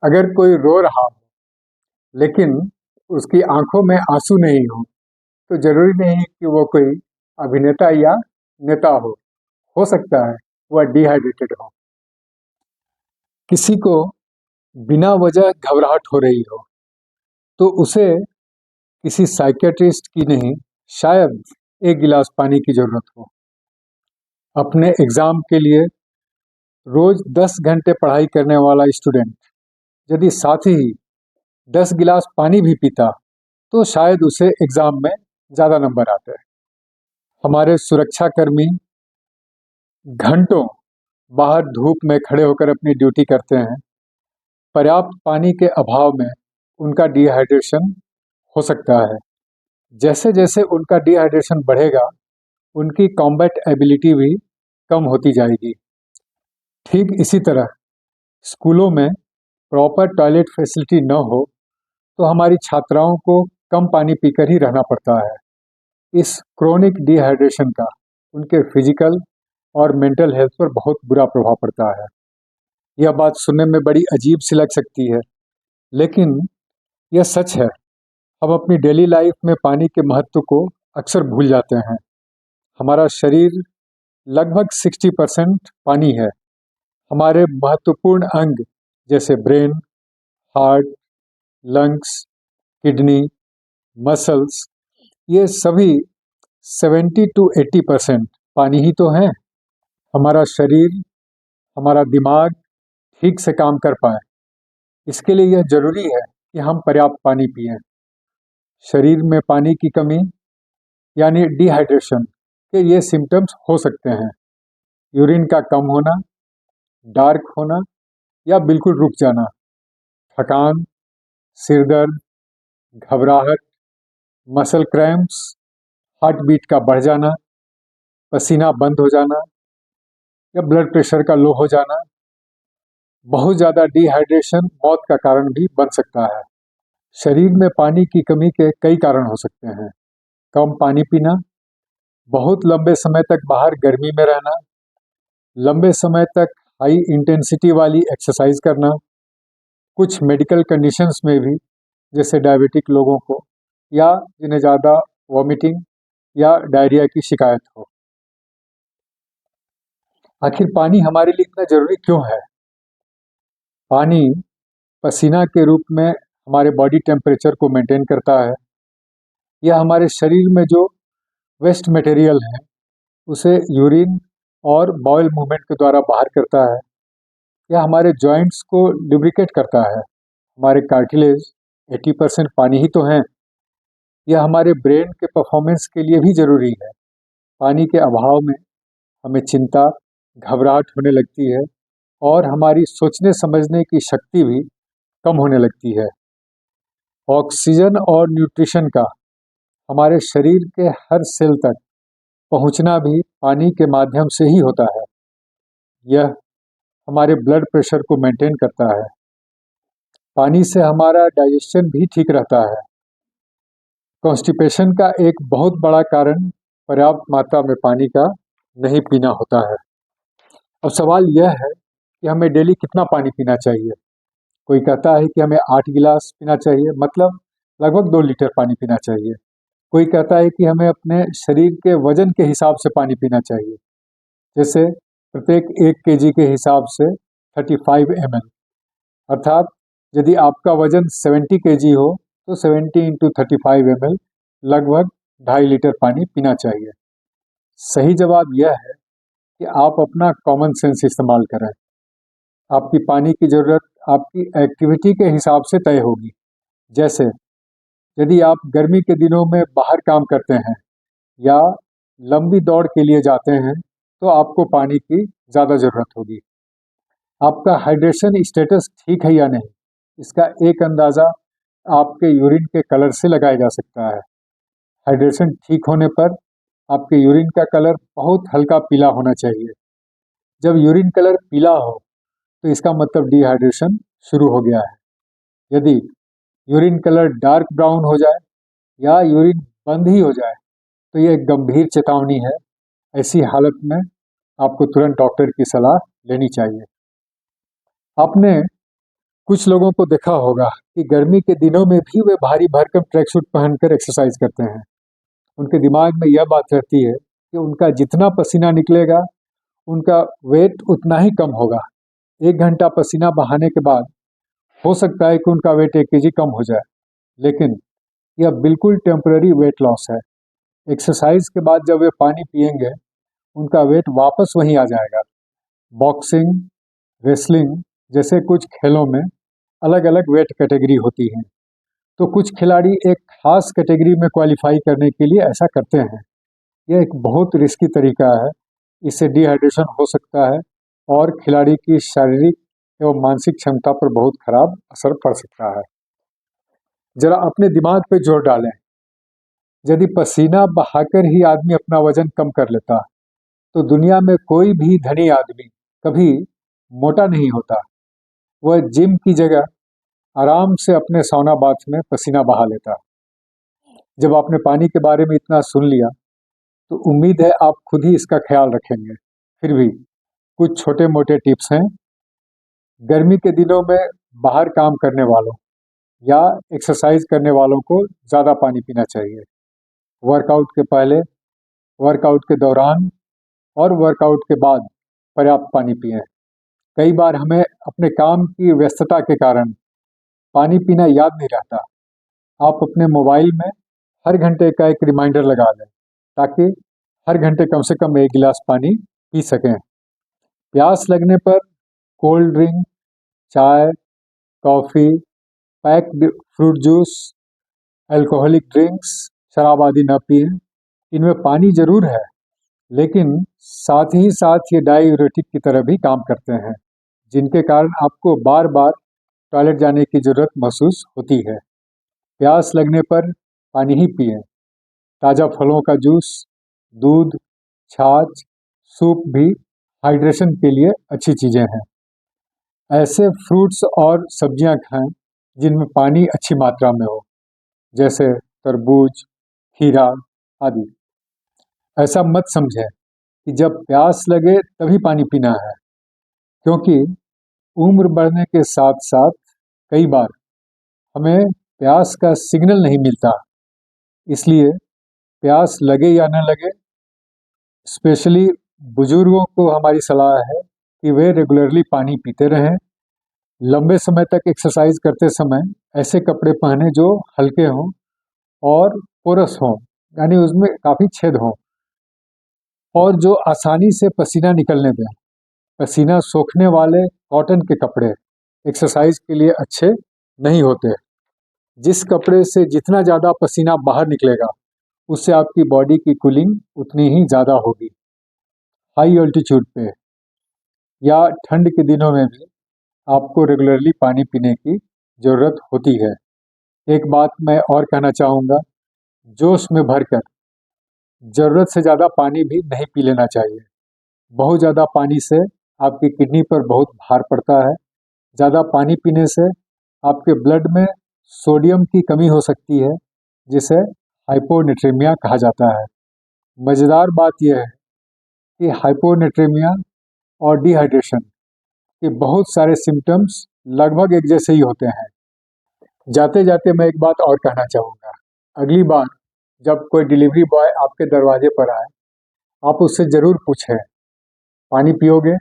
अगर कोई रो रहा हो लेकिन उसकी आंखों में आंसू नहीं हो तो जरूरी नहीं कि वो कोई अभिनेता या नेता हो सकता है वह डिहाइड्रेटेड हो। किसी को बिना वजह घबराहट हो रही हो तो उसे किसी साइकियाट्रिस्ट की नहीं, शायद एक गिलास पानी की जरूरत हो। अपने एग्जाम के लिए रोज 10 घंटे पढ़ाई करने वाला स्टूडेंट यदि साथ ही 10 गिलास पानी भी पीता तो शायद उसे एग्जाम में ज़्यादा नंबर आते हैं। हमारे सुरक्षाकर्मी घंटों बाहर धूप में खड़े होकर अपनी ड्यूटी करते हैं। पर्याप्त पानी के अभाव में उनका डिहाइड्रेशन हो सकता है। जैसे जैसे उनका डिहाइड्रेशन बढ़ेगा उनकी कॉम्बैट एबिलिटी भी कम होती जाएगी। ठीक इसी तरह स्कूलों में प्रॉपर टॉयलेट फैसिलिटी न हो तो हमारी छात्राओं को कम पानी पीकर ही रहना पड़ता है। इस क्रोनिक डिहाइड्रेशन का उनके फिजिकल और मेंटल हेल्थ पर बहुत बुरा प्रभाव पड़ता है। यह बात सुनने में बड़ी अजीब सी लग सकती है, लेकिन यह सच है। हम अपनी डेली लाइफ में पानी के महत्व को अक्सर भूल जाते हैं। हमारा शरीर लगभग 60% पानी है। हमारे महत्वपूर्ण अंग जैसे brain, heart, lungs, kidney, muscles, ये सभी 70 to 80% पानी ही तो हैं। हमारा शरीर, हमारा दिमाग ठीक से काम कर पाए, इसके लिए यह जरूरी है कि हम पर्याप्त पानी पिएं। शरीर में पानी की कमी यानी डिहाइड्रेशन के ये सिम्टम्स हो सकते हैं: यूरिन का कम होना, डार्क होना या बिल्कुल रुक जाना, थकान, सिर दर्द, घबराहट, मसल क्रैम्प्स, हार्ट बीट का बढ़ जाना, पसीना बंद हो जाना या ब्लड प्रेशर का लो हो जाना। बहुत ज़्यादा डिहाइड्रेशन मौत का कारण भी बन सकता है। शरीर में पानी की कमी के कई कारण हो सकते हैं: कम पानी पीना, बहुत लंबे समय तक बाहर गर्मी में रहना, लंबे समय तक हाई इंटेंसिटी वाली एक्सरसाइज करना, कुछ मेडिकल कंडीशंस में भी जैसे डायबिटिक लोगों को या जिन्हें ज़्यादा वॉमिटिंग या डायरिया की शिकायत हो। आखिर पानी हमारे लिए इतना ज़रूरी क्यों है? पानी पसीना के रूप में हमारे बॉडी टेम्परेचर को मेंटेन करता है। यह हमारे शरीर में जो वेस्ट मटेरियल है उसे यूरिन और बाउल मूवमेंट के द्वारा बाहर करता है। यह हमारे जॉइंट्स को लुब्रिकेट करता है। हमारे कार्टिलेज 80% पानी ही तो हैं। यह हमारे ब्रेन के परफॉर्मेंस के लिए भी ज़रूरी है। पानी के अभाव में हमें चिंता, घबराहट होने लगती है और हमारी सोचने समझने की शक्ति भी कम होने लगती है। ऑक्सीजन और न्यूट्रिशन का हमारे शरीर के हर सेल तक पहुंचना भी पानी के माध्यम से ही होता है। यह हमारे ब्लड प्रेशर को मेंटेन करता है। पानी से हमारा डाइजेशन भी ठीक रहता है। कॉन्स्टिपेशन का एक बहुत बड़ा कारण पर्याप्त मात्रा में पानी का नहीं पीना होता है। अब सवाल यह है कि हमें डेली कितना पानी पीना चाहिए। कोई कहता है कि हमें 8 गिलास पीना चाहिए, मतलब लगभग 2 लीटर पानी पीना चाहिए। कोई कहता है कि हमें अपने शरीर के वजन के हिसाब से पानी पीना चाहिए, जैसे प्रत्येक 1 केजी के हिसाब से 35 ml, अर्थात यदि आपका वजन 70 केजी हो तो 70 × 35 ml लगभग 2.5 लीटर पानी पीना चाहिए। सही जवाब यह है कि आप अपना कॉमन सेंस इस्तेमाल करें। आपकी पानी की ज़रूरत आपकी एक्टिविटी के हिसाब से तय होगी। जैसे यदि आप गर्मी के दिनों में बाहर काम करते हैं या लंबी दौड़ के लिए जाते हैं तो आपको पानी की ज़्यादा ज़रूरत होगी। आपका हाइड्रेशन स्टेटस ठीक है या नहीं, इसका एक अंदाज़ा आपके यूरिन के कलर से लगाया जा सकता है। हाइड्रेशन ठीक होने पर आपके यूरिन का कलर बहुत हल्का पीला होना चाहिए। जब यूरिन कलर पीला हो तो इसका मतलब डिहाइड्रेशन शुरू हो गया है। यदि यूरिन कलर डार्क ब्राउन हो जाए या यूरिन बंद ही हो जाए तो यह एक गंभीर चेतावनी है। ऐसी हालत में आपको तुरंत डॉक्टर की सलाह लेनी चाहिए। आपने कुछ लोगों को देखा होगा कि गर्मी के दिनों में भी वे भारी भरकम ट्रैक सूट पहनकर एक्सरसाइज करते हैं। उनके दिमाग में यह बात रहती है कि उनका जितना पसीना निकलेगा, उनका वेट उतना ही कम होगा। 1 घंटा पसीना बहाने के बाद हो सकता है कि उनका वेट 1 kg कम हो जाए, लेकिन यह बिल्कुल टेम्पररी वेट लॉस है। एक्सरसाइज के बाद जब वे पानी पिएंगे, उनका वेट वापस वहीं आ जाएगा। बॉक्सिंग, रेसलिंग जैसे कुछ खेलों में अलग अलग वेट कैटेगरी होती हैं, तो कुछ खिलाड़ी एक खास कैटेगरी में क्वालिफाई करने के लिए ऐसा करते हैं। यह एक बहुत रिस्की तरीका है। इससे डिहाइड्रेशन हो सकता है और खिलाड़ी की शारीरिक एवं मानसिक क्षमता पर बहुत खराब असर पड़ सकता है। जरा अपने दिमाग पे जोर डालें। यदि पसीना बहाकर ही आदमी अपना वजन कम कर लेता, तो दुनिया में कोई भी धनी आदमी कभी मोटा नहीं होता। वह जिम की जगह आराम से अपने सौना बाथ में पसीना बहा लेता। जब आपने पानी के बारे में इतना सुन लिया, तो उम्मीद है आप खुद ही इसका ख्याल रखेंगे। फिर भी कुछ छोटे मोटे टिप्स हैं। गर्मी के दिनों में बाहर काम करने वालों या एक्सरसाइज करने वालों को ज़्यादा पानी पीना चाहिए। वर्कआउट के पहले, वर्कआउट के दौरान और वर्कआउट के बाद पर्याप्त पानी पिएं। कई बार हमें अपने काम की व्यस्तता के कारण पानी पीना याद नहीं रहता। आप अपने मोबाइल में हर घंटे का एक रिमाइंडर लगा लें, ताकि हर घंटे कम से कम 1 गिलास पानी पी सकें। प्यास लगने पर कोल्ड ड्रिंक, चाय, coffee, packed fruit juice, alcoholic drinks, शराब आदि न पिएं। इनमें पानी जरूर है, लेकिन साथ ही साथ ये डायूरेटिक की तरह भी काम करते हैं, जिनके कारण आपको बार बार टॉयलेट जाने की ज़रूरत महसूस होती है। प्यास लगने पर पानी ही पिएं। ताज़ा फलों का जूस, दूध, छाछ, सूप भी हाइड्रेशन के लिए अच्छी चीज़ें हैं। ऐसे फ्रूट्स और सब्जियां खाएं जिनमें पानी अच्छी मात्रा में हो, जैसे तरबूज, खीरा आदि। ऐसा मत समझें कि जब प्यास लगे तभी पानी पीना है, क्योंकि उम्र बढ़ने के साथ साथ कई बार हमें प्यास का सिग्नल नहीं मिलता। इसलिए प्यास लगे या न लगे, स्पेशली बुजुर्गों को हमारी सलाह है कि वे रेगुलरली पानी पीते रहें। लंबे समय तक एक्सरसाइज करते समय ऐसे कपड़े पहने जो हल्के हों और पोरस हों, यानी उसमें काफ़ी छेद हों, और जो आसानी से पसीना निकलने दें। पसीना सोखने वाले कॉटन के कपड़े एक्सरसाइज के लिए अच्छे नहीं होते। जिस कपड़े से जितना ज़्यादा पसीना बाहर निकलेगा, उससे आपकी बॉडी की कूलिंग उतनी ही ज़्यादा होगी। हाई ऑल्टीट्यूड पे या ठंड के दिनों में भी आपको रेगुलरली पानी पीने की ज़रूरत होती है। एक बात मैं और कहना चाहूँगा, जोश में भरकर ज़रूरत से ज़्यादा पानी भी नहीं पी लेना चाहिए। बहुत ज़्यादा पानी से आपकी किडनी पर बहुत भार पड़ता है। ज़्यादा पानी पीने से आपके ब्लड में सोडियम की कमी हो सकती है, जिसे हाइपोनेट्रेमिया कहा जाता है। मज़ेदार बात यह है कि हाइपोनेट्रेमिया और डिहाइड्रेशन के बहुत सारे सिम्टम्स लगभग एक जैसे ही होते हैं। जाते जाते मैं एक बात और कहना चाहूँगा। अगली बार जब कोई डिलीवरी बॉय आपके दरवाजे पर आए, आप उससे ज़रूर पूछें, पानी पियोगे?